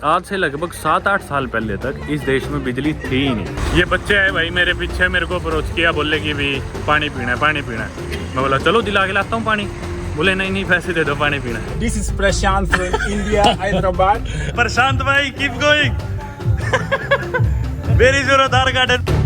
आज से लगभग 7-8 साल पहले तक इस देश में बिजली थी ही नहीं। ये बच्चे आए भाई मेरे पीछे, मेरे को अप्रोच किया, बोले कि भी पानी पीना है, पानी पीना है। मैं बोला चलो दिला के लाता हूँ पानी। बोले नहीं नहीं पैसे दे दो, पानी पीना है। This is Prashant from India, Hyderabad. प्रशांत भाई कीप गोइंग। वेरी जोर आधार कार्ड।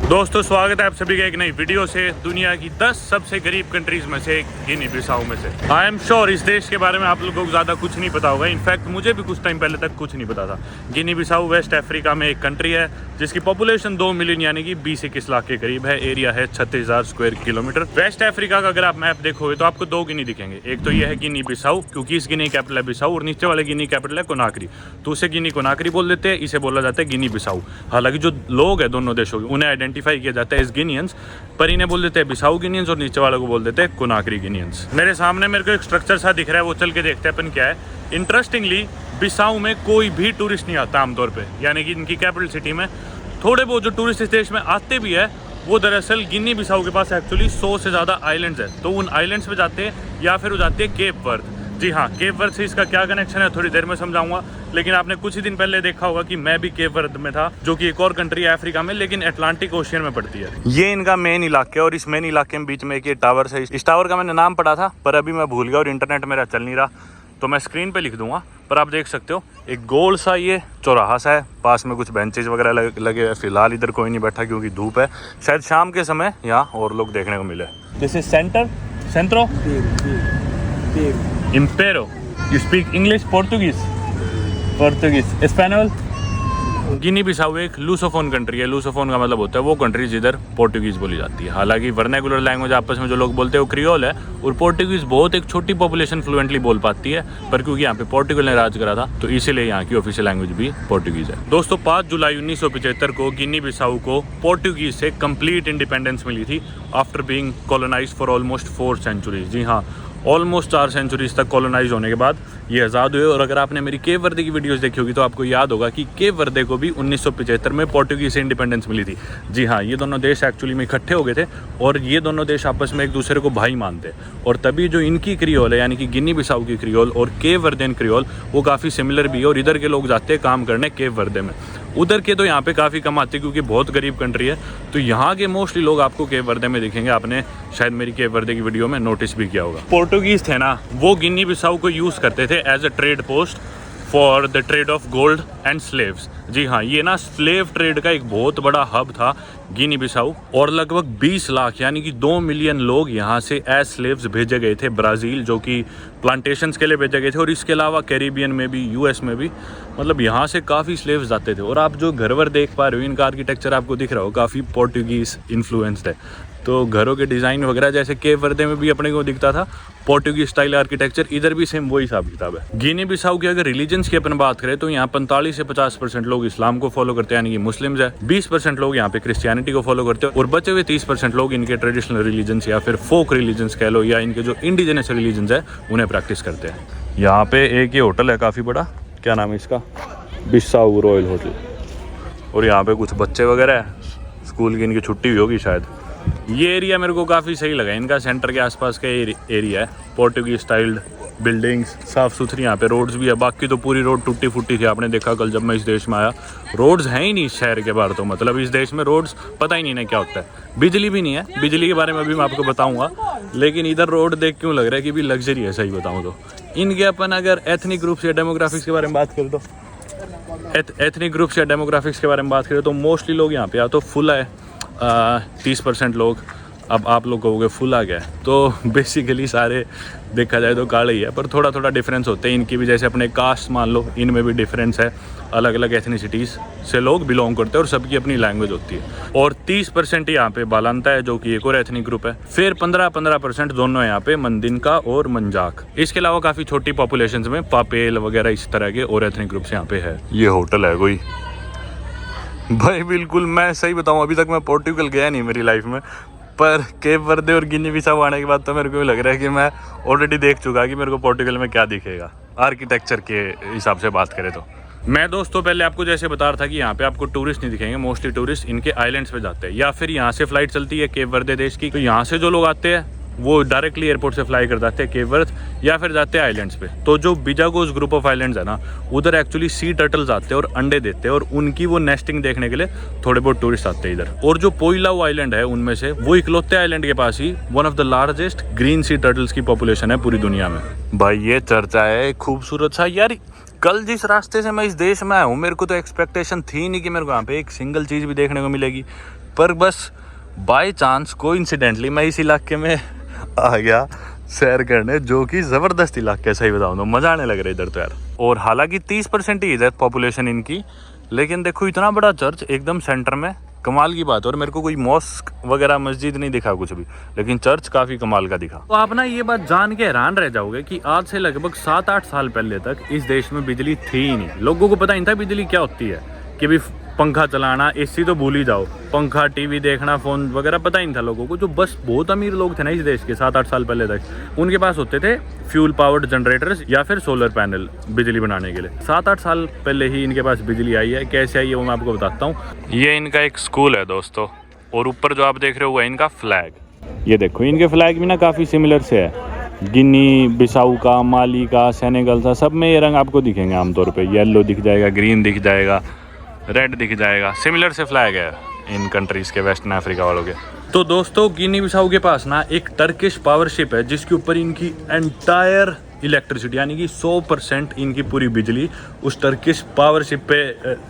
दोस्तों स्वागत है आप सभी का एक नई वीडियो से। दुनिया की 10 सबसे गरीब कंट्रीज में से एक गिनी बिसाऊ में से। आई एम श्योर इस देश के बारे में आप लोगों को ज़्यादा कुछ नहीं पता होगा। इनफैक्ट मुझे भी कुछ टाइम पहले तक कुछ नहीं पता था। गिनी बिसाऊ वेस्ट अफ्रीका में एक कंट्री है जिसकी पॉपुलेशन 2 मिलियन यानी कि 20-21 लाख के करीब है। एरिया है 36,000 स्क्वायर किलोमीटर। वेस्ट अफ्रीका का अगर आप मैप देखोगे तो आपको 2 गिनी दिखेंगे। एक तो ये है गिनी बिसाऊ, क्योंकि इस गिनी कैपिटल है बिसाऊ, और नीचे वाले गिनी कैपिटल है कोनाक्री। तो उसे गिनी कोनाक्री बोल देते हैं, इसे बोला जाता है गिनी बिसाऊ। हालांकि जो लोग हैं दोनों देशों के उन्हें आइडेंटिफाई किया जाता है गिनियंस, पर इन्हें बोल देते हैं बिसाऊ गिनियंस और नीचे वालों को बोल देते हैं कोनाक्री गिनियंस। मेरे सामने मेरे को एक स्ट्रक्चर सा दिख रहा है, वो चल के देखते हैं अपन क्या है। इंटरेस्टिंगली बिसाऊ में कोई भी टूरिस्ट नहीं आता आमतौर पे, यानी कि इनकी कैपिटल सिटी में थोड़े बहुत जो टूरिस्ट इस देश में आते भी है वो दरअसल गिनी बिसाऊ के पास एक्चुअली 100 से ज़्यादा आइलैंड्स है। तो उन आइलैंड्स पे जाते हैं या फिर वो जाते हैं केप वर्थ। जी हाँ, केप वर्थ से इसका क्या कनेक्शन है थोड़ी देर में समझाऊंगा। लेकिन आपने कुछ ही दिन पहले देखा होगा कि मैं भी केप वर्थ में था, जो कि एक और कंट्री है अफ्रीका में, लेकिन अटलांटिक ओशियन में पड़ती है। ये इनका मेन इलाका है और इस मेन इलाके में बीच में एक ये टावर है। इस टावर का मैंने नाम पढ़ा था पर अभी मैं भूल गया और इंटरनेट मेरा चल नहीं रहा, तो मैं स्क्रीन पे लिख दूंगा। पर आप देख सकते हो एक गोल सा ये चौराहा सा है, पास में कुछ बेंचेज वगैरह लगे हैं। फिलहाल इधर कोई नहीं बैठा क्योंकि धूप है। शायद शाम के समय यहाँ और लोग देखने को मिले। This is Centro Imperio. You speak English, Portuguese, Espanol. Guinea Bissau एक लूसोफोन कंट्री है। लूसोफोन का मतलब होता है वो कंट्री जिधर पोर्टुगीज बोली जाती है। हालांकि वर्नाकुलर लैंग्वेज आपस में जो लोग बोलते हैं वो क्रियोल है, और पोर्टुगीज बहुत एक छोटी पॉपुलेशन फ्लुएंटली बोल पाती है। पर क्योंकि यहाँ पे पोर्टुगल ने राज करा था तो इसीलिए यहाँ की ऑफिशियल लैंग्वेज भी पोर्टुगीज है। दोस्तों 5 जुलाई 1975 को गिनी बिसाऊ को पोर्टुगीज से कंप्लीट इंडिपेंडेंस मिली थी after being colonised for almost 4 centuries. जी हाँ, ऑलमोस्ट 4 सेंचुरीज तक कॉलोनाइज होने के बाद ये आज़ाद हुए। और अगर आपने मेरी केप वर्दे की वीडियोस देखी होगी तो आपको याद होगा कि केप वर्दे को भी 1975 में पोर्टुगीज से इंडिपेंडेंस मिली थी। जी हाँ, ये दोनों देश एक्चुअली में इकट्ठे हो गए थे और ये दोनों देश आपस में एक दूसरे को भाई मानते हैं। और तभी जो इनकी क्रियोल है यानी कि गिनी बिसाऊ की क्रियोल और केप वर्देन क्रियोल वो काफ़ी सिमिलर भी है। और इधर के लोग जाते हैं काम करने केप वर्दे में, उधर के तो यहाँ पे काफ़ी कम आते हैं क्योंकि बहुत गरीब कंट्री है। तो यहाँ के मोस्टली लोग आपको केप वर्दे में दिखेंगे। आपने शायद मेरी केप वर्दे की वीडियो में नोटिस भी किया होगा। पोर्टुगीज थे ना, वो गिनी बिसाऊ को यूज़ करते थे as a trade post for the trade of gold and slaves. जी हाँ, ये ना स्लेव ट्रेड का एक बहुत बड़ा हब था गिनी बिसाऊ, और लगभग 20 लाख यानी कि 2 मिलियन लोग यहाँ से एज स्लेव्स भेजे गए थे ब्राज़ील, जो कि प्लांटेशंस के लिए भेजे गए थे। और इसके अलावा कैरिबियन में भी, यूएस में भी, मतलब यहाँ से काफ़ी स्लेव्स जाते थे। और आप जो घर वर देख पा रहे हो, इनका आर्किटेक्चर आपको दिख रहा हो काफ़ी पोर्टुगीज़ इन्फ्लुएंस्ड है। तो घरों के डिज़ाइन वगैरह जैसे केप वर्दे में भी अपने को दिखता था पोर्टुगीज स्टाइल आर्किटेक्चर, इधर भी सेम वही हिसाब किताब है। गिनी बिसाऊ की अगर रिलीजन्स की अपन बात करें तो यहाँ 45 से 50% लोग इस्लाम को फॉलो करते हैं यानी कि मुस्लिम्स है। 20% लोग यहाँ पे क्रिश्चियनिटी को फॉलो करते हैं, और बचे हुए 30% लोग इनके ट्रेडिशनल रिलीजन्स या फिर फोक रिलीजन्स कह लो, या इनके जो इंडिजिनस रिलीजन्स है उन्हें प्रैक्टिस करते हैं। यहाँ पे एक ये होटल है काफ़ी बड़ा, क्या नाम है इसका, बिसाऊ रॉयल होटल। और यहाँ पे कुछ बच्चे वगैरह है, स्कूल की इनकी छुट्टी हुई होगी शायद। ये एरिया मेरे को काफ़ी सही लगा, इनका सेंटर के आसपास का एरिया है। पोर्टुगीज स्टाइल्ड बिल्डिंग्स, साफ़ सुथरी यहाँ पे रोड्स भी है। बाकी तो पूरी रोड टूटी फूटी थी, आपने देखा कल जब मैं इस देश में आया। रोड्स हैं ही नहीं इस शहर के बाहर, तो मतलब इस देश में रोड्स पता ही नहीं ना क्या होता है। बिजली भी नहीं है, बिजली के बारे में भी मैं आपको बताऊँगा। लेकिन इधर रोड देख क्यों लग रहा है कि भी लग्जरी है, सही बताऊँ तो। इनके अपन अगर एथनिक ग्रुप्स या डेमोग्राफिक्स के बारे में बात करें तो एथनिक ग्रुप्स या डेमोग्राफिक्स के बारे में बात करें तो मोस्टली लोग यहाँ पे या तो फुल है, 30% लोग। अब आप लोग कहोगे फुल आ गया, तो बेसिकली सारे देखा जाए तो काले ही है, पर थोड़ा थोड़ा डिफरेंस होते हैं इनकी भी। जैसे अपने कास्ट मान लो, इनमें भी डिफरेंस है। अलग अलग एथनिसिटीज़ से लोग बिलोंग करते हैं और सबकी अपनी लैंग्वेज होती है। और 30% यहाँ पे बालांता है जो कि एक और एथनिक ग्रुप है। फिर 15% दोनों यहाँ पे मंदिनका और मंजाक। इसके अलावा काफ़ी छोटी पॉपुलेशन में पापेल वगैरह इस तरह के और एथनिक ग्रुप्स यहाँ पे है। ये होटल है कोई भाई, बिल्कुल मैं सही बताऊँ अभी तक मैं पोर्टुगल गया नहीं मेरी लाइफ में, पर केप वर्दे और गिनी बिसाऊ आने के बाद तो मेरे को लग रहा है कि मैं ऑलरेडी देख चुका कि मेरे को पोर्टुगल में क्या दिखेगा आर्किटेक्चर के हिसाब से बात करें तो। मैं दोस्तों पहले आपको जैसे बता रहा था कि यहाँ पे आपको टूरिस्ट नहीं दिखेंगे, मोस्टली टूरिस्ट इनके आइलैंड्स पे जाते हैं या फिर यहाँ से फ्लाइट चलती है केप वर्दे देश की, तो यहाँ से जो लोग आते हैं वो डायरेक्टली एयरपोर्ट से फ्लाई कर जाते हैं केप वर्थ या फिर जाते हैं आइलैंड्स पे। तो जो बिजागोस ग्रुप ऑफ आइलैंड्स है ना, उधर एक्चुअली सी टर्टल्स आते हैं और अंडे देते हैं और उनकी वो नेस्टिंग देखने के लिए थोड़े बहुत टूरिस्ट आते हैं इधर। और जो पोइलाओ आइलैंड है उनमें से वो इकलौते आइलैंड के पास ही one of the largest green sea turtles की पॉपुलेशन है पूरी दुनिया में। भाई ये चर्चा है खूबसूरत सा यार। कल जिस रास्ते से मैं इस देश में आया हूँ, मेरे को तो एक्सपेक्टेशन थी नहीं कि मेरे को यहाँ पे एक सिंगल चीज़ भी देखने को मिलेगी, पर बस बाय चांस कोइंसिडेंटली मैं इस इलाके में आ गया सैर करने, जो कि ज़बरदस्त इलाका है। सही बताऊँ तो मज़ा आने लग रहा है इधर तो यार। और हालांकि 30% ही इधर पॉपुलेशन इनकी, लेकिन देखो इतना बड़ा चर्च एकदम सेंटर में, कमाल की बात है। और मेरे को कोई मॉस्क वगैरह मस्जिद नहीं दिखा कुछ भी, लेकिन चर्च काफ़ी कमाल का दिखा। तो आप ना ये बात जान के हैरान रह जाओगे कि आज से लगभग 7-8 साल पहले तक इस देश में बिजली थी ही नहीं। लोगों को पता नहीं था बिजली क्या होती है, कि भी पंखा चलाना, एसी तो भूल ही जाओ, पंखा टीवी देखना, फ़ोन वगैरह पता ही नहीं था लोगों को। जो बस बहुत अमीर लोग थे ना इस देश के 7-8 साल पहले तक, उनके पास होते थे फ्यूल पावर्ड जनरेटर्स या फिर सोलर पैनल बिजली बनाने के लिए। 7-8 साल पहले ही इनके पास बिजली आई है। कैसे आई है वो मैं आपको बताता हूँ। ये इनका एक स्कूल है दोस्तों, और ऊपर जो आप देख रहे हो है इनका फ्लैग। ये देखो इनके फ्लैग भी ना काफ़ी सिमिलर से है, गिनी बिसाऊ का, माली का, सेनेगल का, सब में ये रंग आपको दिखेंगे आमतौर पर। येलो दिख जाएगा, ग्रीन दिख जाएगा, रेड दिख जाएगा। सिमिलर से फ्लैग है इन कंट्रीज़ के, वेस्टर्न अफ्रीका वालों के। तो दोस्तों गिनी बिसाऊ के पास ना एक टर्किश पावर शिप है, जिसके ऊपर इनकी एंटायर इलेक्ट्रिसिटी यानी कि 100% इनकी पूरी बिजली उस टर्किश पावर शिप पे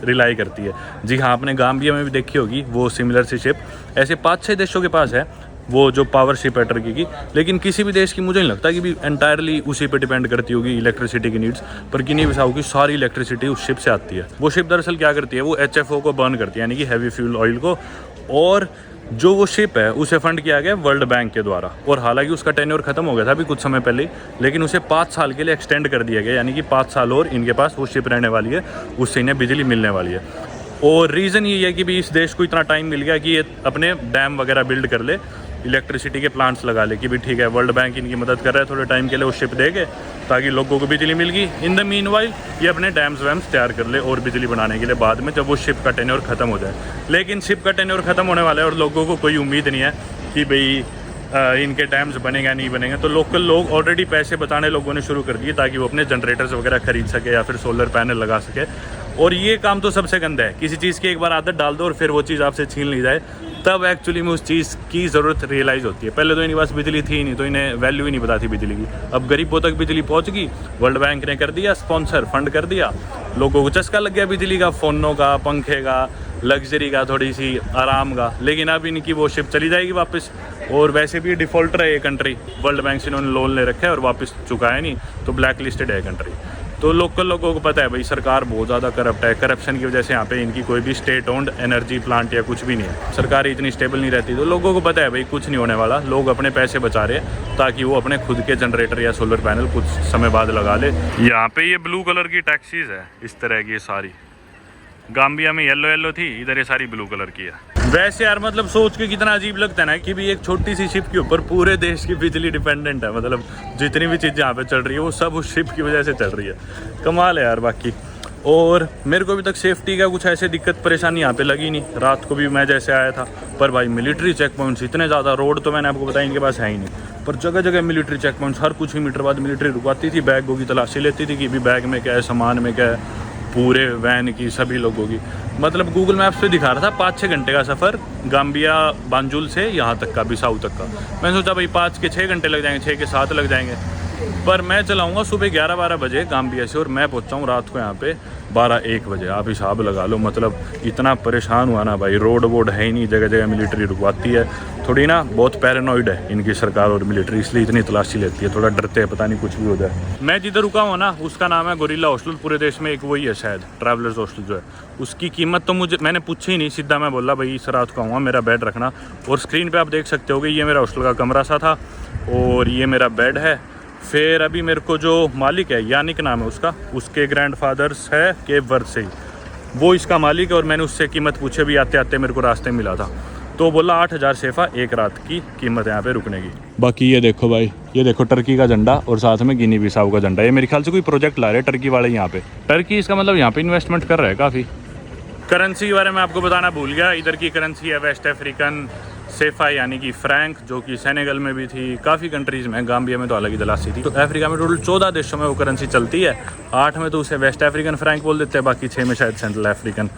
रिलाई करती है। जी हाँ, आपने गाम्बिया में भी देखी होगी वो सिमिलर सी शिप। ऐसे 5-6 देशों के पास है वो जो पावर शिप है टर्की की, लेकिन किसी भी देश की मुझे नहीं लगता कि भी एंटायरली उसी पे डिपेंड करती होगी इलेक्ट्रिसिटी की नीड्स। पर गिनी बिसाऊ की सारी इलेक्ट्रिसिटी उस शिप से आती है। वो शिप दरअसल क्या करती है, वो HFO को बर्न करती है, यानी कि हैवी फ्यूल ऑयल को। और जो वो शिप है उसे फंड किया गया वर्ल्ड बैंक के द्वारा। और हालांकि उसका टेन्योर खत्म हो गया था अभी कुछ समय पहले, लेकिन उसे 5 साल के लिए एक्सटेंड कर दिया गया, यानी कि 5 साल और इनके पास वो शिप रहने वाली है, उससे इन्हें बिजली मिलने वाली है। और रीज़न ये है कि भी इस देश को इतना टाइम मिल गया कि ये अपने डैम वगैरह बिल्ड कर ले, इलेक्ट्रिसिटी के प्लांट्स लगा ले, कि भी ठीक है वर्ल्ड बैंक इनकी मदद कर रहा है थोड़े टाइम के लिए, वो शिप देके ताकि लोगों को बिजली मिल गई। इन द मीनवाइल ये अपने डैम्स वैम्स तैयार कर ले और बिजली बनाने के लिए बाद में, जब वो शिप का टेन्योर खत्म हो जाए। लेकिन शिप का टेन्योर खत्म होने वाला है और लोगों को कोई उम्मीद नहीं है कि भाई इनके डैम्स बनेगा नहीं बनेगा। तो लोकल लोग ऑलरेडी पैसे बचाने लोगों ने शुरू कर दिए ताकि वो अपने जनरेटर्स वगैरह खरीद सके या फिर सोलर पैनल लगा सके। और ये काम तो सबसे गंदा है, किसी चीज़ की एक बार आदत डाल दो और फिर वो चीज़ आपसे छीन ली जाए, तब एक्चुअली में उस चीज़ की ज़रूरत रियलाइज़ होती है। पहले तो इनके पास बिजली थी ही नहीं, तो इन्हें वैल्यू ही नहीं पता थी बिजली की। अब गरीबों तक बिजली पहुंच गई, वर्ल्ड बैंक ने कर दिया स्पॉन्सर, फंड कर दिया, लोगों को चस्का लग गया बिजली का, फ़ोनों का, पंखे का, लग्जरी का, थोड़ी सी आराम का। लेकिन अब इनकी वो शिप चली जाएगी वापस। और वैसे भी डिफ़ॉल्टर है ये कंट्री, वर्ल्ड बैंक से इन्होंने लोन ले रखा है और वापस चुकाया नहीं, तो ब्लैक लिस्टेड है कंट्री। तो लोकल लोगों को पता है भाई सरकार बहुत ज़्यादा करप्ट है, करप्शन की वजह से यहाँ पे इनकी कोई भी स्टेट ओन्ड एनर्जी प्लांट या कुछ भी नहीं है, सरकार इतनी स्टेबल नहीं रहती। तो लोगों को पता है भाई कुछ नहीं होने वाला, लोग अपने पैसे बचा रहे हैं ताकि वो अपने खुद के जनरेटर या सोलर पैनल कुछ समय बाद लगा ले। यहाँ पे ये ब्लू कलर की टैक्सीज है इस तरह की, सारी गाम्बिया में येलो येलो थी, इधर ये सारी ब्लू कलर की है। वैसे यार मतलब सोच के कितना अजीब लगता है ना कि भी एक छोटी सी शिप के ऊपर पूरे देश की बिजली डिपेंडेंट है। मतलब जितनी भी चीज़ यहाँ पे चल रही है वो सब उस शिप की वजह से चल रही है। कमाल है यार बाकी। और मेरे को अभी तक सेफ्टी का कुछ ऐसे दिक्कत परेशानी यहाँ पे लगी नहीं, रात को भी मैं जैसे आया था। पर भाई मिलिट्री चेक पॉइंट्स इतने ज़्यादा, रोड तो मैंने आपको बताया इनके पास है ही नहीं, पर जगह जगह मिलिट्री चेक पॉइंट्स, हर कुछ ही मीटर बाद मिलिट्री रुकवाती थी, बैगों की तलाशी लेती थी कि भी बैग में क्या है, सामान में क्या है, पूरे वैन की सभी लोगों की। मतलब गूगल मैप्स पे दिखा रहा था 5-6 घंटे का सफ़र गाम्बिया बांजुल से यहाँ तक का, बिसाऊ तक का। मैंने सोचा भाई 5 के 6 घंटे लग जाएंगे, 6 के 7 लग जाएंगे, पर मैं चलाऊँगा सुबह 11-12 बजे गाम्बिया से और मैं पहुँचाऊँ रात को यहाँ पे 12-1 बजे। आप हिसाब लगा लो, मतलब इतना परेशान हुआ ना भाई। रोड वोड है ही नहीं, जगह जगह मिलिट्री रुकवाती है, थोड़ी ना बहुत पैरानॉइड है इनकी सरकार और मिलिट्री, इसलिए इतनी तलाशी लेती है, थोड़ा डरते हैं पता नहीं कुछ भी हो जाए। मैं जिधर रुका हूँ ना उसका नाम है गोरिल्ला हॉस्टल, पूरे देश में एक वही है शायद, ट्रैवलर्स हॉस्टल जो है। उसकी कीमत तो मैंने पूछी ही नहीं, सीधा मैं बोला भाई इस रात को आऊँगा, मेरा बेड रखना। और स्क्रीन पर आप देख सकते हो कि ये मेरा हॉस्टल का कमरा सा था और ये मेरा बेड है। फिर अभी मेरे को जो मालिक है, यानिक नाम है उसका, उसके ग्रैंडफादर्स है केप वर्थ से ही, वो इसका मालिक है। और मैंने उससे कीमत पूछे भी आते आते मेरे को रास्ते में मिला था, तो बोला 8,000 सेफा एक रात की कीमत है यहाँ पे रुकने की। बाकी ये देखो भाई, ये देखो टर्की का झंडा और साथ में गिनी बिसाऊ का झंडा। ये मेरे ख्याल से कोई प्रोजेक्ट ला रहे हैं टर्की वाले यहाँ पे। टर्की इसका मतलब यहाँ पे इन्वेस्टमेंट कर रहा है काफ़ी। करेंसी के बारे में आपको बताना भूल गया, इधर की करेंसी है वेस्ट अफ्रीकन सेफा यानी कि फ्रैंक, जो कि सेनेगल में भी थी, काफ़ी कंट्रीज़ में, गाम्बिया में तो अलग ही दलासी थी। तो अफ्रीका में टोटल 14 देशों में वो करेंसी चलती है। 8 में तो उसे वेस्ट अफ्रीकन फ्रैंक बोल देते हैं, बाकी 6 में शायद सेंट्रल अफ्रीकन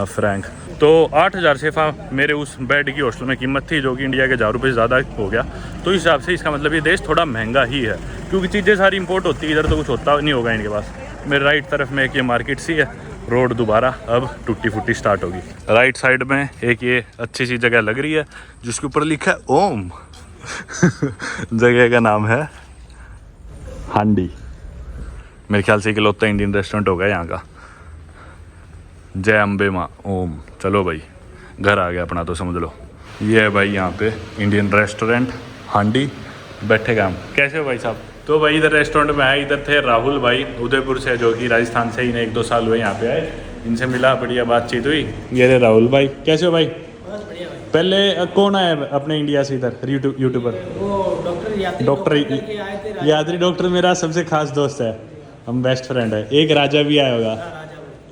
फ्रैंक। तो 8,000 सेफा मेरे उस बेड की हॉस्टल में कीमत थी, जो कि इंडिया के 1,000 रुपये ज़्यादा हो गया। तो इस हिसाब से इसका मतलब ये देश थोड़ा महंगा ही है, क्योंकि चीज़ें सारी इंपोर्ट होती है, इधर तो कुछ होता नहीं होगा इनके पास। मेरे राइट तरफ में एक ये मार्केट सी है, रोड दोबारा अब टूटी फूटी स्टार्ट होगी। राइट साइड में एक ये अच्छी सी जगह लग रही है जिसके ऊपर लिखा है ओम। जगह का नाम है हांडी। मेरे ख्याल से इकलौता इंडियन रेस्टोरेंट होगा यहाँ का। जय अम्बे माँ ओम। चलो भाई घर आ गया अपना, तो समझ लो। ये है भाई यहाँ पे इंडियन रेस्टोरेंट हांडी। बैठेगा हम। कैसे हो भाई साहब? तो भाई इधर रेस्टोरेंट में आए, इधर थे राहुल भाई उदयपुर से, जो कि राजस्थान से ही ने 1-2 साल हुए यहाँ पे आए। इनसे मिला, बढ़िया बातचीत हुई। ये रे राहुल भाई, कैसे हो भाई? पहले कौन आया अपने इंडिया से इधर यूट्यूबर? डॉक्टर यात्री। डॉक्टर मेरा सबसे खास दोस्त है, हम बेस्ट फ्रेंड है। एक राजा भी आया होगा,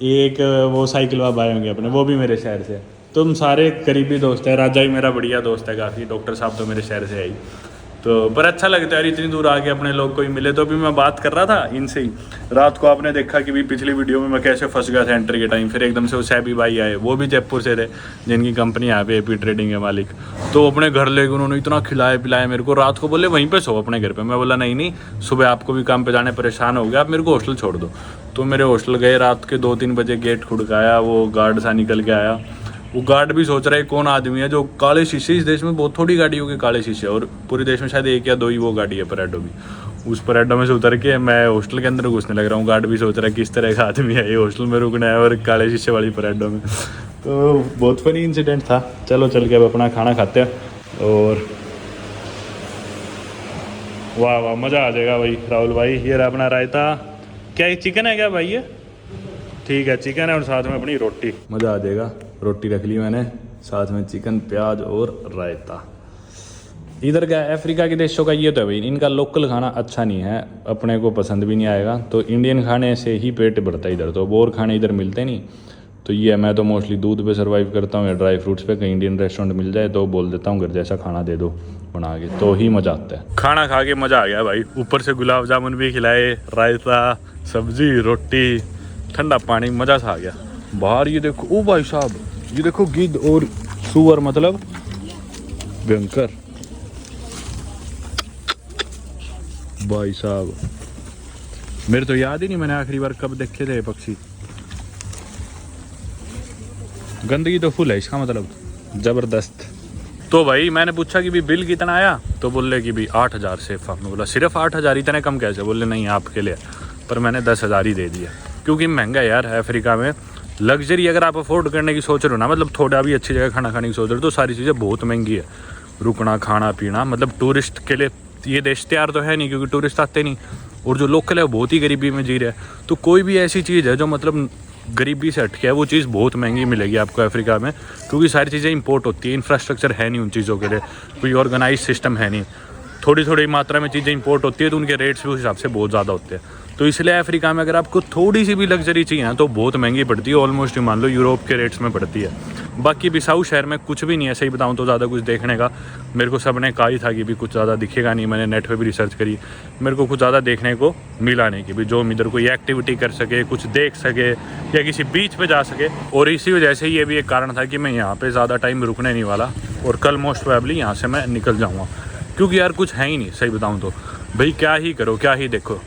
एक वो साइकिल वाला आए होंगे अपने, वो भी मेरे शहर से। तुम सारे करीबी दोस्त है। राजा भी मेरा बढ़िया दोस्त है काफ़ी। डॉक्टर साहब तो मेरे शहर से है ही। तो पर अच्छा लगता है यार, इतनी दूर आके अपने लोग कोई मिले। तो भी मैं बात कर रहा था इनसे ही रात को। आपने देखा कि भी पिछली वीडियो में मैं कैसे फंस गया था एंट्री के टाइम। फिर एकदम से वो सैबी भाई आए, वो भी जयपुर से थे, जिनकी कंपनी यहाँ पे एपी ट्रेडिंग के मालिक। तो अपने घर ले गए उन्होंने, इतना खिलाया पिलाया मेरे को। रात को बोले वहीं पे सो अपने घर पे। मैं बोला नहीं, सुबह आपको भी काम पे जाने परेशान हो गया, आप मेरे को हॉस्टल छोड़ दो। तो मेरे हॉस्टल गए, रात के 2-3 बजे गेट खुड़काया, वो गार्ड सा निकल के आया। वो गार्ड भी सोच रहा है कौन आदमी है जो काले शीशे। इस देश में बहुत थोड़ी गाड़ियों के काले शीशे, और पूरे देश में शायद 1 या 2 ही वो गाड़ी है परेडो की। उस परेडो में से उतर के मैं हॉस्टल के अंदर घुसने लग रहा हूँ। गार्ड भी सोच रहा है किस तरह का आदमी है ये, हॉस्टल में रुकना है और काले शीशे वाली परेडो में। तो बहुत फनी इंसिडेंट था। चलो चल के अब अपना खाना खाते हैं। और वाह वाह मज़ा आ जाएगा भाई। राहुल भाई ये रहा अपना रायता। क्या ये चिकन है क्या भाई? ये ठीक है, चिकन है और साथ में अपनी रोटी। मज़ा आ जाएगा। रोटी रख ली मैंने, साथ में चिकन, प्याज और रायता। इधर का अफ्रीका के देशों का ये तो है भाई, इनका लोकल खाना अच्छा नहीं है, अपने को पसंद भी नहीं आएगा। तो इंडियन खाने से ही पेट भरता है इधर, तो और खाने इधर मिलते नहीं। तो ये मैं तो मोस्टली दूध पे सर्वाइव करता हूँ या ड्राई फ्रूट्स पे। कहीं इंडियन रेस्टोरेंट मिल जाए तो बोल देता हूँ घर जैसा खाना दे दो बना के, तो ही मज़ा आता है। खाना खा के मज़ा आ गया भाई। ऊपर से गुलाब जामुन भी खिलाए, रायता, सब्जी, रोटी, ठंडा पानी, मज़ा सा आ गया। बाहर ये देखो, ओ भाई साहब ये देखो गिद्ध और सुअर, मतलब भयंकर भाई साहब। मेरे तो याद ही नहीं मैंने आखिरी बार कब देखे थे पक्षी। गंदगी तो फुल है इसका मतलब, ज़बरदस्त। तो भाई मैंने पूछा कि भी बिल कितना आया, तो बोले कि भी 8,000 सेफा। मैं बोला सिर्फ 8,000, इतने कम कैसे? बोले नहीं आपके लिए, पर मैंने 10,000 ही दे दिया, क्योंकि महंगा है यार अफ्रीका में। लग्जरी अगर आप अफोर्ड करने की सोच रहे हो ना, मतलब थोड़ा भी अच्छी जगह खाना खाने की सोच रहे हो, तो सारी चीज़ें बहुत महंगी है। रुकना, खाना पीना, मतलब टूरिस्ट के लिए ये देश तैयार तो है नहीं, क्योंकि टूरिस्ट आते नहीं, और जो लोकल है वो बहुत ही गरीबी में जी रहे हैं। तो कोई भी ऐसी चीज़ है जो मतलब गरीबी से हटके है, वो चीज़ बहुत महंगी मिलेगी आपको अफ्रीका में, क्योंकि सारी चीज़ें इंपोर्ट होती है। इंफ्रास्ट्रक्चर है नहीं उन चीज़ों के लिए, कोई ऑर्गेनाइज सिस्टम है नहीं। थोड़ी थोड़ी मात्रा में चीज़ें इंपोर्ट होती है, तो उनके रेट्स भी उस हिसाब से बहुत ज़्यादा होते हैं। तो इसलिए अफ्रीका में अगर आपको थोड़ी सी भी लग्जरी चाहिए ना, तो बहुत महंगी पड़ती है। ऑलमोस्ट मान लो यूरोप के रेट्स में पड़ती है। बाकी बिसाऊ शहर में कुछ भी नहीं है, सही बताऊं तो ज़्यादा कुछ देखने का। मेरे को सब ने कहा ही था कि भी कुछ ज़्यादा दिखेगा नहीं। मैंने नेट पे भी रिसर्च करी, मेरे को कुछ ज़्यादा देखने को मिला नहीं कि भी जो हम इधर कोई एक्टिविटी कर सके, कुछ देख सके या किसी बीच पे जा सके। और इसी वजह से ये भी एक कारण था कि मैं यहाँ पर ज़्यादा टाइम रुकने नहीं वाला, और कल मोस्ट प्रोबेबली यहाँ से मैं निकल जाऊँगा, क्योंकि यार कुछ है ही नहीं। सही बताऊँ तो भाई क्या ही करो, क्या ही देखो।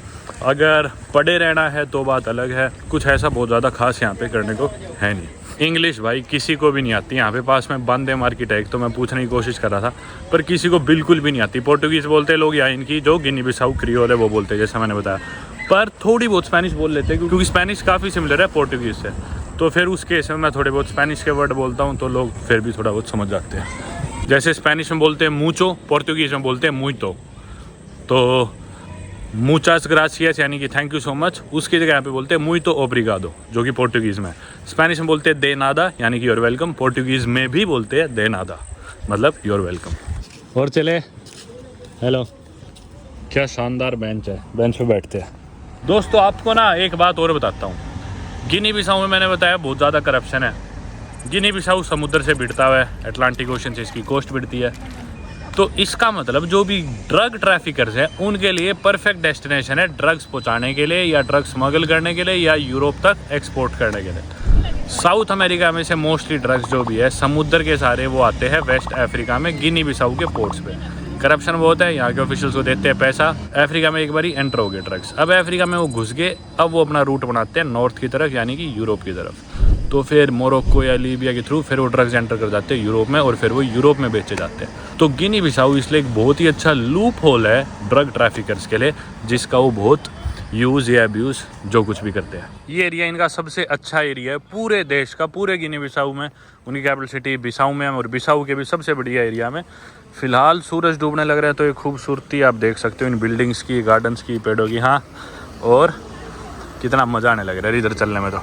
अगर पढ़े रहना है तो बात अलग है, कुछ ऐसा बहुत ज़्यादा खास यहाँ पे करने को है नहीं। इंग्लिश भाई किसी को भी नहीं आती। यहाँ पे पास में बांदे मार्केट है, तो मैं पूछने की कोशिश कर रहा था, पर किसी को बिल्कुल भी नहीं आती। पोर्टुगीज़ बोलते लोग, या इनकी जो गिनी बिसाऊ क्रियोल है वो बोलते हैं, जैसा मैंने बताया। पर थोड़ी बहुत स्पेनिश बोल लेते हैं, क्योंकि स्पेनिश काफ़ी सिमिलर है पोर्टुगीज़ से। तो फिर उस केस में मैं थोड़े बहुत स्पेनिश के वर्ड बोलता हूँ, तो लोग फिर भी थोड़ा बहुत समझ जाते हैं। जैसे स्पेनिश में बोलते हैं मूचो, पोर्टुगीज़ में बोलते हैं मुइतो। तो मुचास ग्रासियस यानी कि थैंक यू सो मच, उसकी जगह यहाँ पे बोलते हैं मुइतो ओब्रिगाडो, जो कि पोर्टुगीज़ में। स्पेनिश में बोलते हैं दे नादा यानी कि यूर वेलकम। पोर्टुगीज़ में भी बोलते हैं दे नादा, मतलब यूर वेलकम। और चले, हेलो, क्या शानदार बेंच है, बेंच पे बैठते हैं। दोस्तों आपको ना एक बात और बताता हूँ। गिनी बिसाऊ में मैंने बताया बहुत ज़्यादा करप्शन है, गिनी बिसाऊ समुद्र से भिड़ता हुआ है, अटलांटिक ओशन से इसकी कोस्ट भिड़ती है। तो इसका मतलब जो भी ड्रग ट्रैफिकर्स हैं उनके लिए परफेक्ट डेस्टिनेशन है ड्रग्स पहुंचाने के लिए या ड्रग्स स्मगल करने के लिए या यूरोप तक एक्सपोर्ट करने के लिए। साउथ अमेरिका में से मोस्टली ड्रग्स जो भी है समुद्र के सारे वो आते हैं वेस्ट अफ्रीका में गिनी बिसाऊ के पोर्ट्स पे। करप्शन बहुत है, यहाँ के ऑफिशियल्स को देते हैं पैसा। अफ्रीका में एक बारी एंटर हो गए ड्रग्स, अब अफ्रीका में वो घुस गए, अब वो अपना रूट बनाते हैं नॉर्थ की तरफ यानी कि यूरोप की तरफ। तो फिर मोरक्को या लीबिया के थ्रू फिर वो ड्रग्स एंटर कर जाते हैं यूरोप में और फिर वो यूरोप में बेचे जाते हैं। तो गिनी बिसाऊ इसलिए एक बहुत ही अच्छा लूप होल है ड्रग ट्रैफिकर्स के लिए, जिसका वो बहुत यूज़ या अब्यूज़ जो कुछ भी करते हैं। ये एरिया इनका सबसे अच्छा एरिया है पूरे देश का, पूरे गिनी बिसाऊ में। उनकी कैपिटल सिटी बिसाऊ में और बिसाऊ के भी सबसे बढ़िया एरिया में। फ़िलहाल सूरज डूबने लग रहा है तो ये खूबसूरती आप देख सकते हो इन बिल्डिंग्स की, गार्डन्स की, पेड़ों की। हाँ, और कितना मज़ा आने लग रहा है इधर चलने में। तो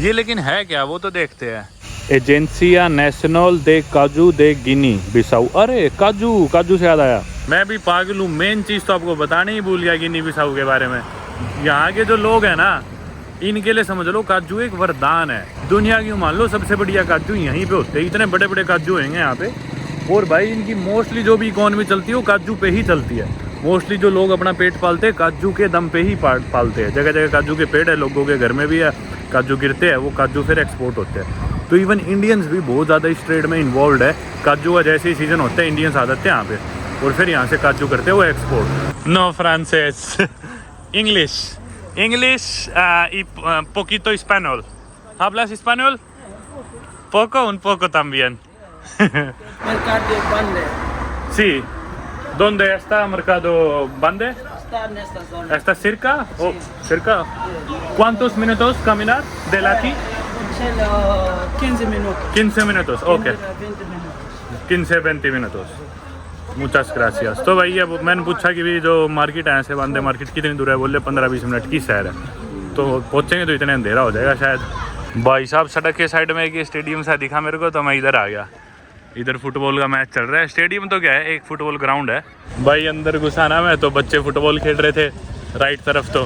ये लेकिन है क्या वो तो देखते हैं। एजेंसिया नेशनल दे काजू दे गिनी बिसाऊ। अरे काजू से याद आया, मैं भी पागल हूँ, मेन चीज़ तो आपको बताने ही भूल गया गिनी बिसाऊ के बारे में। यहाँ के जो लोग हैं ना इनके लिए समझ लो काजू एक वरदान है। दुनिया की मान लो सबसे बढ़िया काजू यहीं पे होते हैं, इतने बड़े बड़े काजू होंगे यहाँ पे। और भाई इनकी मोस्टली जो भी इकॉनमी चलती है वो काजू पे ही चलती है। मोस्टली जो लोग अपना पेट पालते हैं काजू के दम पे ही पालते हैं। जगह जगह काजू के पेड़ है, लोगों के घर में भी है, काजू गिरते हैं, वो काजू फिर एक्सपोर्ट होते हैं। तो इवन इंडियंस भी बहुत ज़्यादा इस ट्रेड में इन्वॉल्व है। काजू का जैसे ही सीजन होता है इंडियंस आ जाते हैं यहाँ पे और फिर यहाँ से काजू करते हैं वो एक्सपोर्ट। नो फ्रांसेस, English y poquito español. ¿Hablas español? Poco, un poco también. Mercado Bande. Sí. ¿Dónde está Mercado Bande? Está en esta zona. ¿Está cerca? Sí. ¿Cerca? ¿Cuántos minutos caminar de aquí? 15 minutos. 15 minutos, ok. 20 minutos. 15-20 minutos. मुचास gracias. तो भाई अब मैंने पूछा कि भी जो market है ऐसे बांधे मार्केट कितनी दूर है, बोले 15-20 मिनट की सैर है। तो पहुँचेंगे तो इतने अंधेरा हो जाएगा शायद। भाई साहब सड़क के साइड में एक स्टेडियम सा दिखा मेरे को, तो मैं इधर आ गया। इधर फुटबॉल का मैच चल रहा है। स्टेडियम तो क्या है, एक फुटबॉल ग्राउंड है। भाई अंदर घुसाना में तो बच्चे फुटबॉल खेल रहे थे राइट तरफ तो,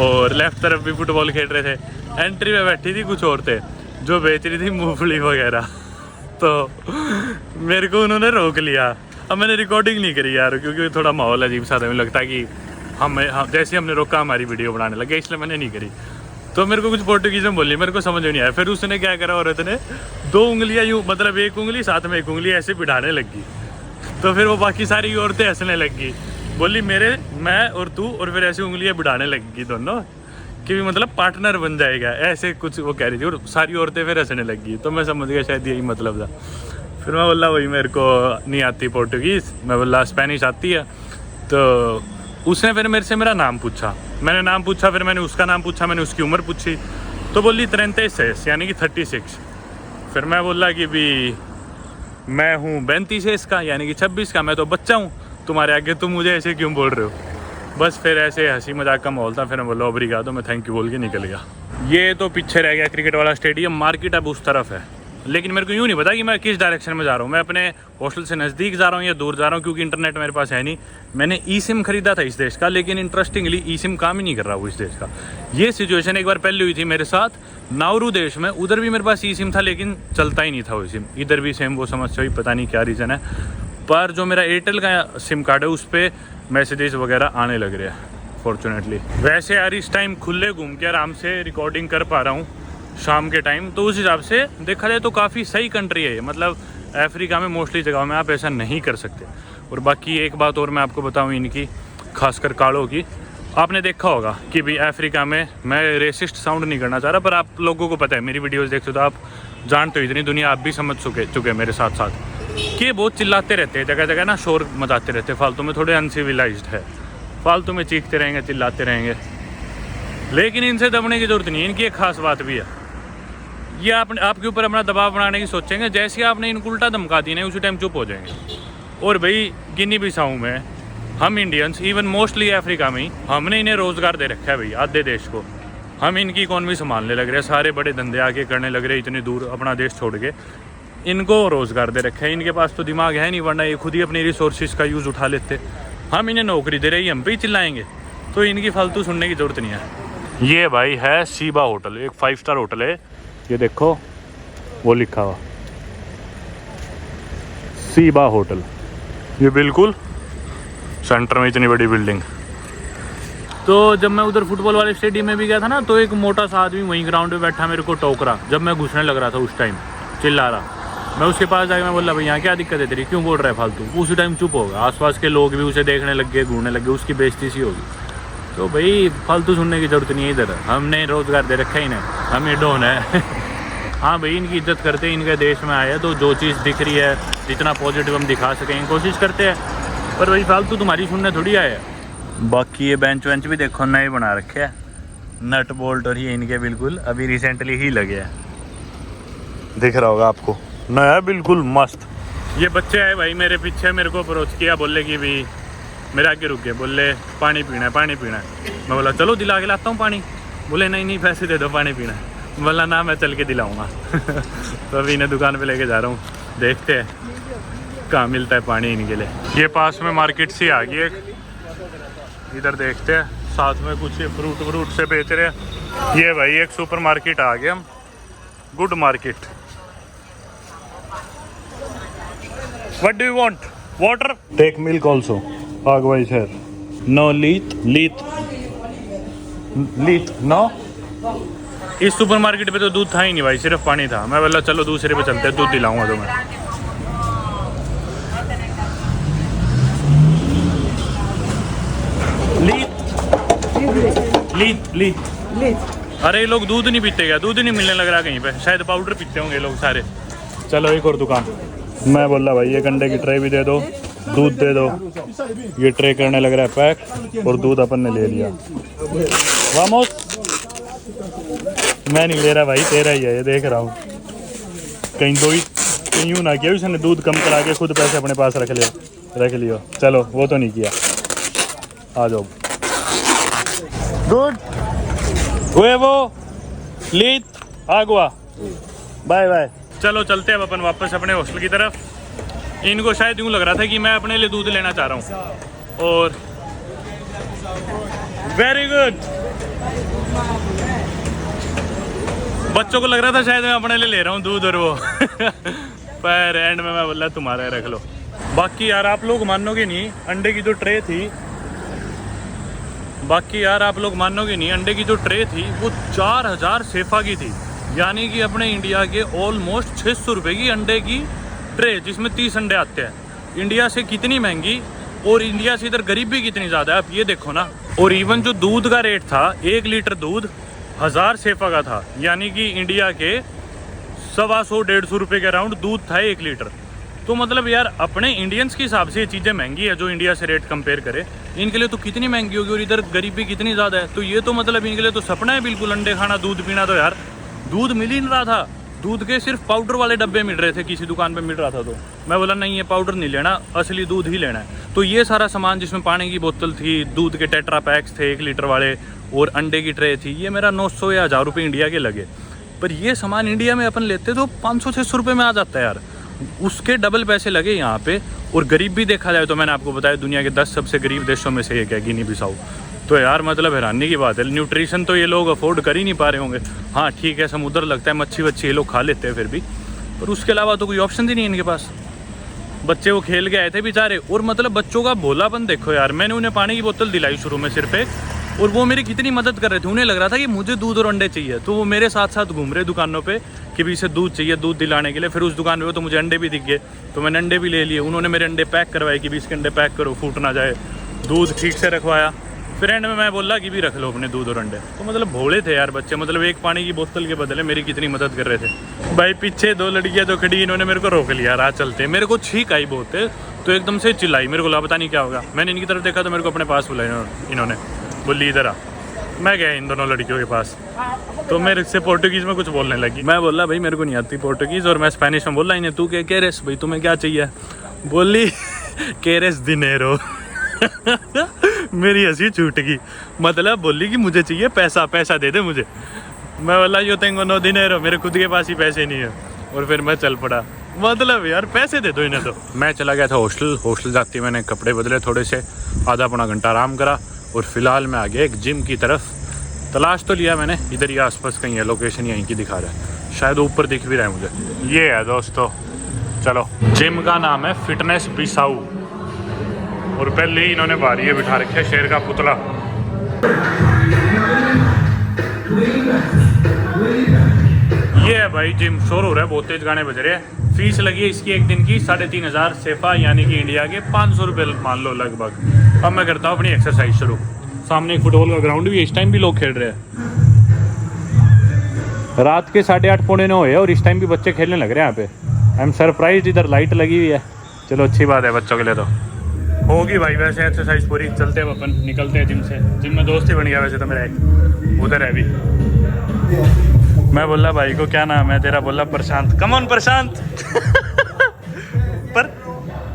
और लेफ्ट तरफ भी फुटबॉल खेल रहे थे। एंट्री में बैठी थी कुछ औरतें जो बेच रही थी मूंगफली वगैरह, तो मेरे को उन्होंने रोक लिया। अब मैंने रिकॉर्डिंग नहीं करी यार, क्योंकि थोड़ा माहौल अजीब सा था, मुझे लगता है कि हम जैसे हमने रोका हमारी वीडियो बनाने लगे, इसलिए मैंने नहीं करी। तो मेरे को कुछ पोर्टुगीज़ में बोली, मेरे को समझ नहीं आया। फिर उसने क्या करा, औरत ने 2 उंगलियां यूँ, मतलब एक उंगली साथ में एक उंगली ऐसे बिठाने लगी। तो फिर वो बाकी सारी औरतें हंसने लगी, बोली मैं और तू, और फिर ऐसी उंगलियां बिठाने लगी दोनों कि भी मतलब पार्टनर बन जाएगा, ऐसे कुछ वो कह रही थी। और सारी औरतें फिर हंसने लगी, तो मैं समझ गया शायद यही मतलब था। फिर मैं बोला वही मेरे को नहीं आती पोर्टुगीज़, मैं बोला स्पेनिश आती है। तो उसने फिर मेरे से मेरा नाम पूछा, मैंने नाम पूछा, फिर मैंने उसका नाम पूछा, मैंने उसकी उम्र पूछी। तो बोली 33 यानी कि 36। फिर मैं बोला कि भी मैं हूँ 32 का यानी कि 26 का, मैं तो बच्चा हूँ तुम्हारे आगे, तुम मुझे ऐसे क्यों बोल रहे हो। बस फिर ऐसे हंसी मजाक का माहौल था। फिर मैं बोला ओब्रिगाडो, तो मैं थैंक यू बोल के निकल गया। ये तो पीछे रह गया क्रिकेट वाला स्टेडियम, मार्केट अब उस तरफ है। लेकिन मेरे को यूँ नहीं पता कि मैं किस डायरेक्शन में जा रहा हूँ, मैं अपने हॉस्टल से नज़दीक जा रहा हूँ या दूर जा रहा हूँ, क्योंकि इंटरनेट मेरे पास है नहीं। मैंने ई सिम खरीदा था इस देश का, लेकिन इंटरेस्टिंगली ई सिम काम ही नहीं कर रहा वो इस देश का। ये सिचुएशन एक बार पहले हुई थी मेरे साथ नाउरू देश में, उधर भी मेरे पास ई सिम था लेकिन चलता ही नहीं था वो सिम। इधर भी सेम वो समस्या हुई, पता नहीं क्या रीज़न है। पर जो मेरा एयरटेल का सिम कार्ड है उस पर मैसेजेस वगैरह आने लग रहे हैं फॉर्चुनेटली। वैसे यार इस टाइम खुले घूम के आराम से रिकॉर्डिंग कर पा रहा हूँ शाम के टाइम, तो उस हिसाब से देखा जाए तो काफ़ी सही कंट्री है ये। मतलब अफ्रीका में मोस्टली जगहों में आप ऐसा नहीं कर सकते। और बाकी एक बात और मैं आपको बताऊँ इनकी, खासकर कालों की, आपने देखा होगा कि भी अफ्रीका में, मैं रेसिस्ट साउंड नहीं करना चाह रहा, पर आप लोगों को पता है, मेरी वीडियोस देखते हो तो आप जानते हो, इतनी दुनिया आप भी समझ चुके मेरे साथ साथ, कि बहुत चिल्लाते रहते हैं जगह जगह ना, शोर मचाते रहते हैं फालतू में, थोड़े अनसिविलाइज्ड है, फालतू में चीखते रहेंगे, चिल्लाते रहेंगे। लेकिन इनसे दबने की जरूरत नहीं है। इनकी एक खास बात भी है, ये आपके ऊपर अपना दबाव बनाने की सोचेंगे, जैसे आपने इनको उल्टा धमका दी नहीं उसी टाइम चुप हो जाएंगे। और भाई गिनी बिसाऊ में हम इंडियंस, इवन मोस्टली अफ्रीका में ही, हमने इन्हें रोज़गार दे रखा है भाई, आधे देश को। हम इनकी इकॉनमी संभालने लग रहे हैं, सारे बड़े धंधे आके करने लग रहे हैं इतनी दूर अपना देश छोड़ के, इनको रोज़गार दे रखा है। इनके पास तो दिमाग है नहीं, वरना ये खुद ही अपनी रिसोर्सेज का यूज़ उठा लेते। हम इन्हें नौकरी दे रहे हैं, हम पे ही चिल्लाएंगे, तो इनकी फालतू सुनने की ज़रूरत नहीं है। ये भाई है सीबा होटल, एक 5 स्टार होटल है, ये देखो वो लिखा हुआ सीबा होटल। ये बिल्कुल सेंटर में इतनी बड़ी बिल्डिंग। तो जब मैं उधर फुटबॉल वाले स्टेडियम में भी गया था ना, तो एक मोटा सा आदमी वहीं ग्राउंड पे बैठा मेरे को टोक रहा जब मैं घुसने लग रहा था उस टाइम, चिल्ला रहा। मैं उसके पास जाकर मैं बोला भाई यहाँ क्या दिक्कत है तेरी, क्यों बोल रहा है फालतू। उसी टाइम चुप हो गया। आसपास के लोग भी उसे देखने लग गए, घूरने लग गए, उसकी बेइज्जती सी होगी। तो भाई फालतू सुनने की ज़रूरत नहीं है इधर, हमने रोज़गार दे रखा ही नहीं, हम ये डोन है। हाँ भाई इनकी इज्जत करते हैं, इनके देश में आए तो जो चीज़ दिख रही है जितना पॉजिटिव हम दिखा सकें कोशिश करते हैं, पर भाई फालतू तुम्हारी सुनने थोड़ी आए। बाकी ये बेंच वेंच भी देखो नए बना रखे हैं, नट बोल्ट और ये इनके बिल्कुल अभी रिसेंटली ही लगे हैं, दिख रहा होगा आपको, नया बिल्कुल मस्त। ये बच्चे आए भाई मेरे पीछे, मेरे को अप्रोच किया, बोले कि भाई मेरे आगे रुक गए, बोले पानी पीना है पानी पीना है। मैं बोला चलो दिला के लाता हूँ पानी। बोले नहीं नहीं पैसे दे दो पानी पीना है। बोला ना मैं चल के दिलाऊँगा। तो अभी इन्हें दुकान पे लेके जा रहा हूँ, देखते हैं कहाँ मिलता है पानी इनके लिए। ये पास में मार्केट सी आ गई एक, इधर देखते हैं, साथ में कुछ फ्रूट से बेच रहे हैं। ये भाई एक सुपर मार्केट आ गए हम, good market. What do you want? Water? Take milk also. आगवा इज हियर। नो लीथ नो। इस सुपर मार्केट पे तो दूध था ही नहीं भाई, सिर्फ पानी था। मैं बोला चलो दूसरे पे चलते हैं, दूध दिलाऊंगा तुम्हें। लीथ। अरे ये लोग दूध नहीं पीते क्या? दूध नहीं मिलने लग रहा कहीं पे, शायद पाउडर पीते होंगे लोग सारे। चलो एक और दुकान। मैं बोला भाई ये अंडे की ट्रे भी दे दो, दूध दे दो। ये ट्रे करने लग रहा है पैक, और दूध अपन ने ले लिया। वामोस मैं नहीं ले रहा भाई, तेरा ही है ये, देख रहा हूँ। कहीं दो ही कहीं यूँ ना किया उसने दूध कम करा के खुद पैसे अपने पास रख लियो। चलो वो तो नहीं किया। आ जाओ। गुड वो लीथ आगवा। Bye bye. चलो चलते हैं अब अपन वापस अपने हॉस्टल की तरफ। इनको शायद यूँ लग रहा था कि मैं अपने लिए दूध लेना चाह रहा हूँ, और वेरी गुड। बच्चों को लग रहा था शायद मैं अपने लिए ले रहा हूँ दूध, और वो पर एंड में मैं बोला तुम्हारा रख लो। बाकी यार आप लोग मानोगे नहीं, अंडे की जो ट्रे थी, अंडे की जो ट्रे थी वो 4000 सेफा की थी। यानी कि अपने इंडिया के ऑलमोस्ट 600 रुपये की अंडे की ट्रे, जिसमें 30 अंडे आते हैं। इंडिया से कितनी महंगी, और इंडिया से इधर गरीबी कितनी ज़्यादा है, आप ये देखो ना। और इवन जो दूध का रेट था, 1 लीटर दूध 1000 सेफा का था। यानी कि इंडिया के 125-150 रुपये के अराउंड दूध था 1 लीटर। तो मतलब यार अपने इंडियंस के हिसाब से ये चीज़ें महंगी है, जो इंडिया से रेट कंपेयर करे इनके लिए तो कितनी महंगी होगी, और इधर गरीबी कितनी ज़्यादा है। तो ये तो मतलब इनके लिए तो सपना है बिल्कुल, अंडे खाना दूध पीना। तो यार दूध मिल ही नहीं रहा था, दूध के सिर्फ पाउडर वाले डब्बे मिल रहे थे, किसी दुकान पे मिल रहा था। तो मैं बोला नहीं ये पाउडर नहीं लेना, असली दूध ही लेना है। तो ये सारा सामान, जिसमें पानी की बोतल थी, दूध के टेट्रा पैक्स थे 1 लीटर वाले, और अंडे की ट्रे थी, ये मेरा 900 या 1000 रुपये इंडिया के लगे। पर ये सामान इंडिया में अपन लेते तो 500-600 रुपये में आ जाता है यार, उसके डबल पैसे लगे यहाँ पे। और गरीब भी देखा जाए तो मैंने आपको बताया दुनिया के 10 सबसे गरीब देशों में से एक है गिनी बिसाऊ। तो यार मतलब हैरानी की बात है, न्यूट्रिशन तो ये लोग अफोर्ड कर ही नहीं पा रहे होंगे। हाँ ठीक है, समुद्र लगता है, मच्छी वच्छी ये लोग खा लेते हैं फिर भी, पर उसके अलावा तो कोई ऑप्शन ही नहीं है इनके पास। बच्चे वो खेल के आए थे बेचारे, और मतलब बच्चों का भोलापन देखो यार। मैंने उन्हें पानी की बोतल दिलाई शुरू में सिर्फ एक, और वो मेरी कितनी मदद कर रहे थे। उन्हें लग रहा था कि मुझे दूध और अंडे चाहिए, तो वो मेरे साथ साथ घूम रहे दुकानों पे कि भी इसे दूध चाहिए, दूध दिलाने के लिए। फिर उस दुकान पे तो मुझे अंडे भी दिख गए, तो मैंने अंडे भी ले लिए। उन्होंने मेरे अंडे पैक करवाए कि भी इसके अंडे पैक करो, फूट ना जाए। दूध ठीक से रखवाया। फिर एंड में मैं बोला कि भी रख लो अपने दूध और अंडे। तो मतलब भोले थे यार बच्चे, मतलब एक पानी की बोतल के बदले मेरी कितनी मदद कर रहे थे। भाई पीछे 2 लड़कियाँ जो खड़ी, इन्होंने मेरे को रोक लिया, राह चलते। मेरे को छींक आई बहुत, तो एकदम से चिल्लाई। मेरे को लगा पता नहीं क्या होगा। मैंने इनकी तरफ देखा तो मेरे को अपने पास बुलाया इन्होंने, बोली इधर आ। मैं गया इन दोनों लड़कियों के पास, तो मेरे से पोर्टुगीज़ में कुछ बोलने लगी। मैं बोला भाई मेरे को नहीं आती पोर्टुगीज़, और मैं स्पेनिश में बोला इन्हें, तू क्या रेस भाई तुम्हें क्या चाहिए? बोली केरेस दिनेरो। मेरी हंसी छूट गई, मतलब बोली कि मुझे चाहिए पैसा, पैसा दे दे मुझे। मैं बोला यो तेंगो नो दिनेरो, मेरे खुद के पास ही पैसे नहीं है। और फिर मैं चल पड़ा, मतलब यार पैसे दे दो इन्हें। तो मैं चला गया था हॉस्टल जाती मैंने कपड़े बदले थोड़े से, आधा पौना घंटा आराम करा, और फिलहाल मैं आ गया एक जिम की तरफ। तलाश तो लिया मैंने, इधर ही आसपास कहीं है, लोकेशन यहीं की दिखा रहा है। शायद ऊपर दिख भी रहा है मुझे। ये है दोस्तों, चलो। जिम का नाम है फिटनेस बिसाऊ और पहले ही इन्होंने बाहर ये बिठा रखा है शेर का पुतला। ये है भाई जिम, शोर हो रहा है, बहुत तेज गाने बज रहे हैं। फीस लगी है इसकी एक दिन की 3500 सेफा, यानी कि इंडिया के 500 रुपये मान लो लगभग। अब मैं करता हूँ अपनी एक्सरसाइज शुरू। सामने एक फुटबॉल का ग्राउंड भी, इस टाइम भी लोग खेल रहे हैं। रात के 8:30 पौने 9 है और इस टाइम भी बच्चे खेलने लग रहे हैं यहाँ पे। आई एम सरप्राइज, इधर लाइट लगी हुई है। चलो अच्छी बात है बच्चों के लिए तो। होगी भाई वैसे एक्सरसाइज पूरी। चलते हैं अपन, निकलते हैं जिम से। जिम में दोस्त ही बन गया वैसे तो मेरा एक, उधर है भी। मैं बोला भाई को क्या नाम है तेरा, बोला प्रशांत। Come on Prashant.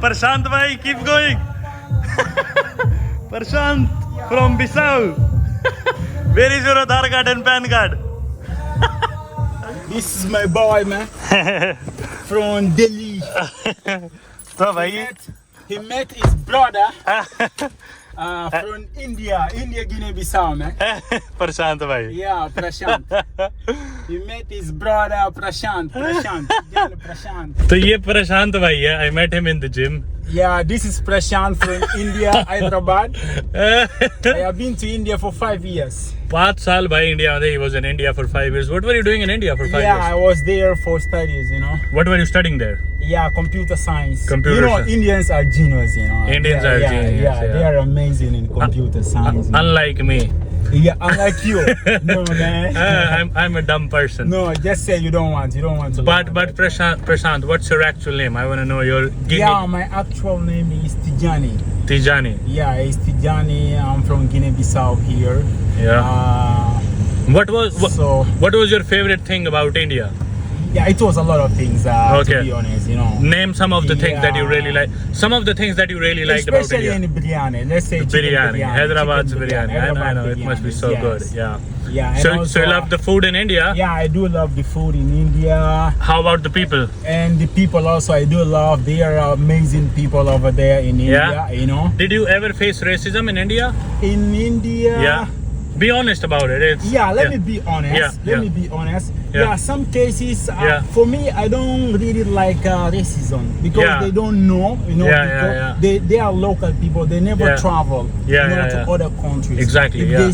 प्रशांत भाई keep going. Prashant from Bissau. Where is your Aadhaar card and PAN card? This is my boy, man. From Delhi. तो भाई He met his brother from India, Guinea-Bissau, man. प्रशांत भाई। Yeah, Prashant. He met his brother Prashant. Yeah, Prashant. तो ये प्रशांत भाई है। I met him in the gym. Yeah, this is Prashant from India, Hyderabad. I have been to India for 5 years. 5 साल भाई India में। He was in India for 5 years. What were you doing in India for 5 Yeah, years? I was there for studies, you know. What were you studying there? Yeah, computer science. Computer you know, science. Indians are genius, you know. Indians are genius, Yeah, yeah. they are amazing in computer science. you know. Unlike me. Yeah, unlike you. No, man. I'm a dumb person. No, just say you don't want to. But Prashant, what's your actual name? I want to know your Yeah, my actual name is Tijani. Tijani. Yeah, it's Tijani. I'm from Guinea-Bissau here. Yeah. What So was your favorite thing about India? yeah, it was a lot of things. Okay. To be honest, you know. Name some of the things that you Yeah. really like. Some of the things that you really liked about Especially India. in biryani. Let's say chicken Biryani, Hyderabad's chicken biryani. I know. Hyderabad It must be so biryani, good. yes. Yeah. Yeah. And So also, you love the food in India? Yeah, I do love the food in India. How about the people? And the people also, I do love. They are amazing people over there in Yeah. India. You know, Did you ever face racism in India? in India. Yeah. Be honest about it. It's, Yeah, let me be honest. Yeah, Let yeah. me be honest. Yeah. Yeah, some cases Yeah. for me, I don't really like racism because Yeah. they don't know, you know, Yeah, because yeah. they are local people. They never Yeah. travel, Yeah, yeah, to yeah. other countries. Exactly, If yeah.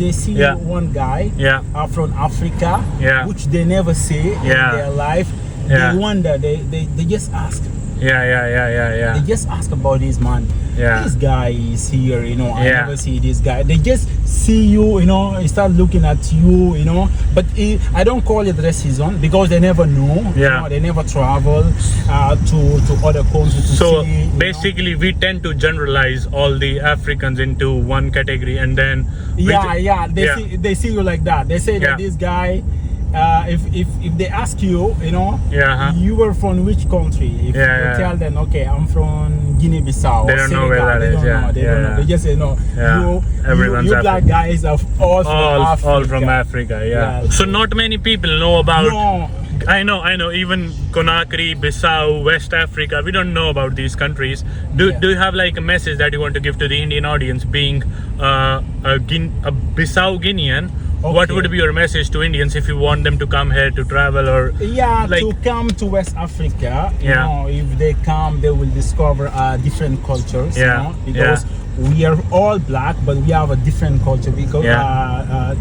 they see Yeah. one guy Yeah. from Africa, Yeah. which they never see Yeah. in their life, Yeah. they wonder. They just ask. Yeah. They just ask about this man. Yeah. This guy is here, you know. I Yeah. never see this guy. They just see you, you know, start looking at you, you know. But I don't call it racism because they never know. You Yeah. know, they never travel to other countries to So see. you know. basically, we tend to generalize all the Africans into one category, and then Yeah. They see you like that. They say Yeah. that this guy. If they ask you, you know, Yeah, huh. you were from which country? If Yeah, you yeah. tell them, okay, I'm from Guinea-Bissau. They or don't know where Senegal, that they is, don't yeah, know. They yeah, don't know. yeah. They just say no. Yeah, everyone's you black African. guys are all from Africa. all from Africa. Yeah. Yeah. So not many people know about. No. I know. Even Conakry, Bissau, West Africa. We don't know about these countries. Do you have like a message that you want to give to the Indian audience, being a Bissau Guinean? What Okay. would be your message to Indians if you want them to come here to travel or? Yeah, Like- to come to West Africa, you Yeah. know, if they come, they will discover different cultures, Yeah, you know, because we are all black, but we have a different culture because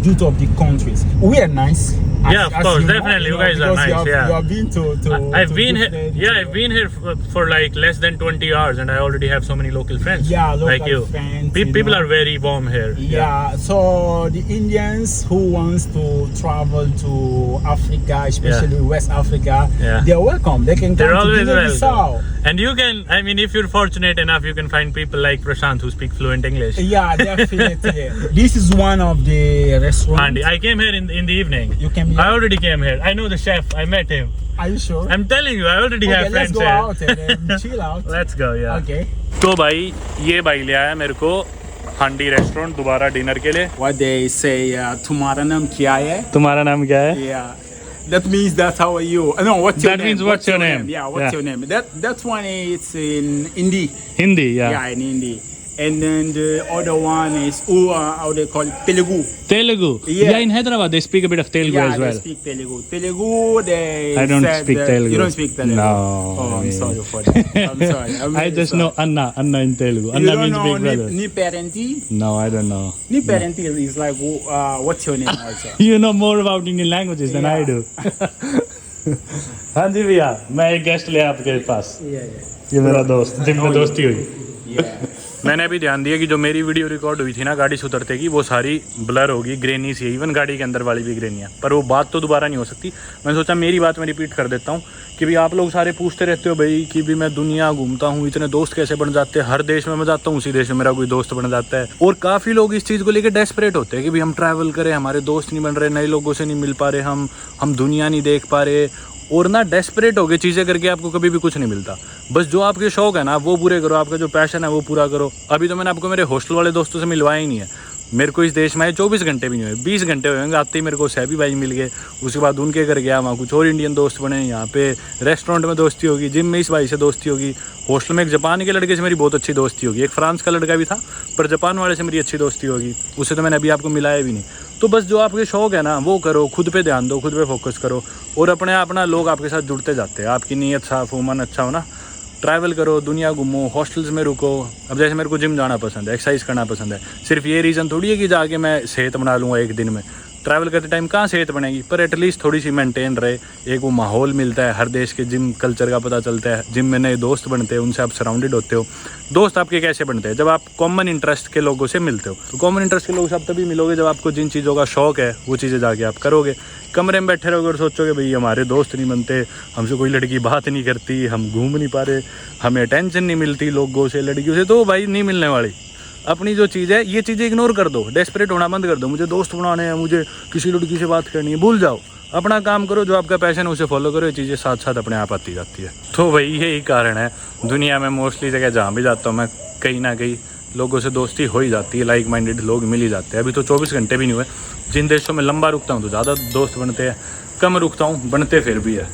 due to the countries. We are nice. Yeah, of course, definitely, you guys are because nice, yeah. You have been to I've been here. different- Yeah, I've been here for like less than 20 hours, and I already have so many local friends. Yeah, local like you. friends, you People know. are very warm here. Yeah, so the Indians who wants to travel to Africa, especially West Africa, Yeah. they're welcome. They can come They're to always Guinea-Bissau. welcome. And you can, I mean, if you're fortunate enough, you can find people like Prashant who speak fluent English. Yeah, definitely. This is one of the restaurants. Andy, I came here in the evening. You came here? I already came here. I know the chef. I met him. Are you sure? I'm telling you, I already Okay, have let's friends go here. out and then chill out. Let's go, yeah. Okay. तो भाई ये भाई ले आया मेरे को हांडी restaurant दोबारा डिनर के लिए। What they say, तुम्हारा नाम क्या है? तुम्हारा नाम क्या है? Yeah. That means that how are you? No, what's your That name? means what's your name? Yeah, what's Yeah. your name? That one is in Hindi. Hindi, yeah. Yeah, in Hindi. and then the other one is how they call it, Telugu. Telugu. Yeah. In Hyderabad they speak a bit of Telugu Yeah, as they well. speak Telugu. Telugu, they I don't said speak that- Telugu. You don't speak Telugu? No, Oh, I I'm mean- sorry for that. I'm sorry. I'm I really just sorry. know Anna in Telugu. You Anna don't means know big brother. Ni parenti? No, I don't know. Ni parenti is like, what's your name also? You know more about Indian languages than I Yeah. do. हाँ जी भैया, मैं एक guest ले आपके पास। Yeah, yeah. ये मेरा दोस्त, जिनमें दोस्ती हुई। Yeah. मैंने अभी ध्यान दिया कि जो मेरी वीडियो रिकॉर्ड हुई थी ना गाड़ी से उतरते की, वो सारी ब्लर होगी, ग्रेनी सी है, इवन गाड़ी के अंदर वाली भी ग्रेनी है, पर वो बात तो दोबारा नहीं हो सकती। मैंने सोचा मेरी बात मैं रिपीट कर देता हूँ कि भी आप लोग सारे पूछते रहते हो भाई कि भी मैं दुनिया घूमता हूँ, इतने दोस्त कैसे बन जाते हैं, हर देश में मैं जाता हूँ उसी देश में मेरा कोई दोस्त बन जाता है। और काफ़ी लोग इस चीज़ को लेकर डेस्परेट होते हैं कि भी हम ट्रैवल करें, हमारे दोस्त नहीं बन रहे, नए लोगों से नहीं मिल पा रहे, हम दुनिया नहीं देख पा रहे, और ना डेस्परेट हो गए चीज़ें करके आपको कभी भी कुछ नहीं मिलता। बस जो आपके शौक है ना वो पूरे करो, आपका जो पैशन है वो पूरा करो। अभी तो मैंने आपको मेरे हॉस्टल वाले दोस्तों से मिलवाया ही नहीं है। मेरे को इस देश में आए 24 घंटे भी नहीं हुए, 20 घंटे हुए होंगे। आते ही मेरे को सैबी भाई मिल गए, उसके बाद उनके घर गया, वहाँ कुछ और इंडियन दोस्त बने, यहाँ पे रेस्टोरेंट में दोस्ती होगी, जिम में इस भाई से दोस्ती होगी, हॉस्टल में एक जापान के लड़के से मेरी बहुत अच्छी दोस्ती होगी, एक फ्रांस का लड़का भी था पर जापान वाले से मेरी अच्छी दोस्ती होगी, उससे तो मैंने अभी आपको मिलाया भी नहीं। तो बस जो आपके शौक है ना वो करो, खुद पे ध्यान दो, खुद पे फोकस करो, और अपने आप ना लोग आपके साथ जुड़ते जाते हैं। आपकी नीयत साफ हो, मन अच्छा हो ना, ट्रैवल करो, दुनिया घूमो, हॉस्टल्स में रुको। अब जैसे मेरे को जिम जाना पसंद है, एक्सरसाइज करना पसंद है, सिर्फ ये रीज़न थोड़ी है कि जाके मैं सेहत बना लूँगा एक दिन में। ट्रैवल करते टाइम कहाँ सेहत बनेगी, पर एटलीस्ट थोड़ी सी मेंटेन रहे। एक वो माहौल मिलता है, हर देश के जिम कल्चर का पता चलता है, जिम में नए दोस्त बनते हैं, उनसे आप सराउंडेड होते हो। दोस्त आपके कैसे बनते हैं, जब आप कॉमन इंटरेस्ट के लोगों से मिलते हो। तो कॉमन इंटरेस्ट के लोगों से आप तभी मिलोगे जब आपको जिन चीज़ों का शौक है वो चीज़ें जाके आप करोगे। कमरे में बैठे रहोगे और सोचोगे भाई हमारे दोस्त नहीं बनते, हमसे कोई लड़की बात नहीं करती, हम घूम नहीं पा रहे, हमें अटेंशन नहीं मिलती लोगों से, लड़कियों से, तो भाई नहीं मिलने वाली। अपनी जो चीज़ है ये चीज़ें इग्नोर कर दो, डेस्परेट होना बंद कर दो, मुझे दोस्त बनाने हैं, मुझे किसी लड़की से बात करनी है, भूल जाओ। अपना काम करो, जो आपका पैशन है उसे फॉलो करो, ये चीज़ें साथ साथ अपने आप आती जाती है। तो भाई यही कारण है, दुनिया में मोस्टली जगह जहाँ भी जाता हूँ मैं, कहीं ना कहीं लोगों से दोस्ती हो ही जाती है, लाइक माइंडेड लोग मिल ही जाते हैं। अभी तो 24 घंटे भी नहीं हुए। जिन देशों में लंबा रुकता हूँ तो ज़्यादा दोस्त बनते हैं, कम रुकता हूँ बनते फिर भी है।